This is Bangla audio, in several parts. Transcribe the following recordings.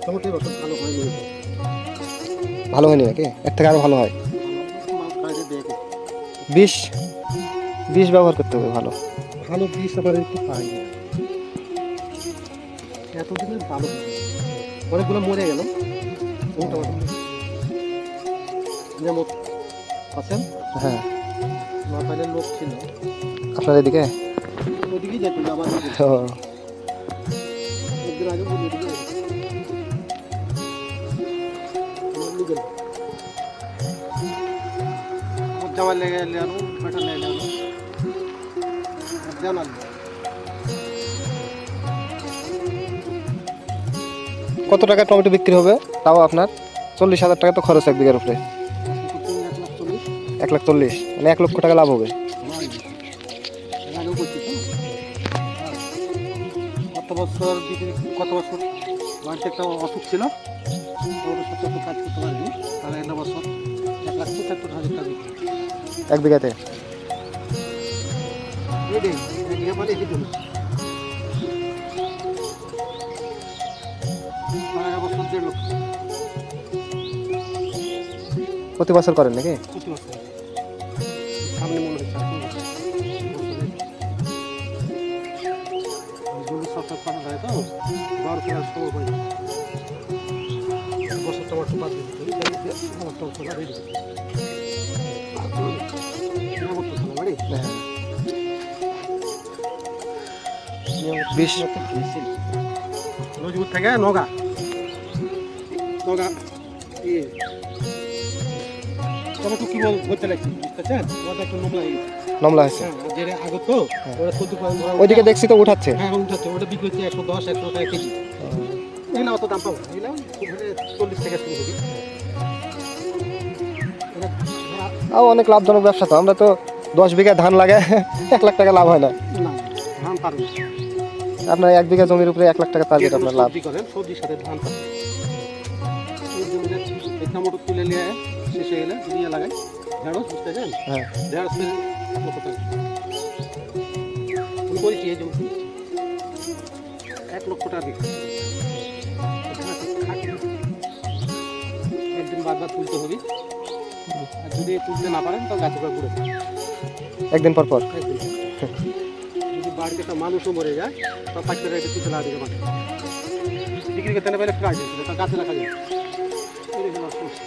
মোটামুটি বছর ভালো হয়নি। ভালো হয়নি নাকি? এর থেকে আরো ভালো হয়। বাইরে দেখে বিষ বিষ ব্যবহার করতে হবে ভালো। ভালো বীজ আবার একটু পাই না। এতদিনের ভালো বীজ অনেকগুলো মরে গেল। মোটামুটি যেমন আছেন হ্যাঁ, নোয়াখালীর লোক ছিল, আপনার এদিকে? ওদিকেই যেত আমার ও, একদিন আগে বলি ওদিকে জামা লেগে এলে আরো বেটা লেগে আনো জানাল কত টাকা টমেটো বিক্রি হবে তাও আপনার? 40,000 টাকা তো খরচ এক বিঘার উপরে। 1,40,000 1,40,000 মানে 1 লক্ষ টাকা লাভ হবে। আগেও করছি তো। গত বছর গত বছর বাড়িতে একটা অসুখ ছিল, ওর সাথে তো কাজ করতে পারিনি, তাহলে একটা বছর 1,75,000 টাকা দিচ্ছি। 1 বিঘাতে? মানে এই জন্য বছর 1.5 লক্ষ প্রতি বছর করেন নাকি? প্রতি বছর। সামনে মনে হচ্ছে জমি সরকার করা যায় তো বার করার সময় হয় না। বছর টমাটো বাদ দিতে আমার টমাটো বাড়ি দিতে বাড়ি হ্যাঁ। বিষ নজিপুর থেকে নগা নগা ইয়ে টমেটো কি বলতে লাগছে বুঝতেছেন, ওটা একটু নোংরা হয়ে গেছে। নমলা হয়েছে। হ্যাঁ যেটা আগে তো ওরা চলতে ওইদিকে দেখছি তো উঠাচ্ছে। হ্যাঁ উঠাচ্ছে, ওটা বিক্রি হচ্ছে 110-100 টাকা কেজি। এগুলো অত দাম পাবো না, এগুলো 40 টাকা শুরু হবে। তাও অনেক লাভজনক ব্যবসা তো। আমরা তো 10 বিঘা ধান লাগায় 1 লাখ টাকা লাভ হয় না। না ধান পারবে আপনার 1 বিঘা জমির উপরে 1 লাখ টাকা টার্গেট আপনার লাভ। সবজি করেন, সবজির সাথে ধান পারবে। এই জমিতে এই টমেটো তুলে নিয়ে শেষ হয়ে গেলে দিয়ে লাগাই ঢেঁড়স, বুঝতে চান? হ্যাঁ, ঢেঁড়স মিলে 1 লক্ষ টাকা আমি করেছি, এই জমি 1 লক্ষ টাকা দিচ্ছি। একদিন বাদ তুলতে হবে, আর যদি তুলতে না পারেন তাহলে গাছ করে ঘুরে একদিন পর পর। একদিন যদি বাড়িতে একটা মানুষও মরে যায় তা পাঁচটা রেটে তুলতে লাগা দিকে মাঠে বিক্রি করতে না পারলে ফ্রাই দিচ্ছিল, তা গাছে রাখা যায়। এই হলো সমস্যা।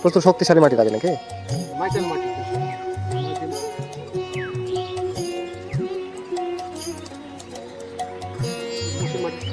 প্রচুর শক্তিশালী মাটি লাগে নাকি? মাইটেল মাটি মাটি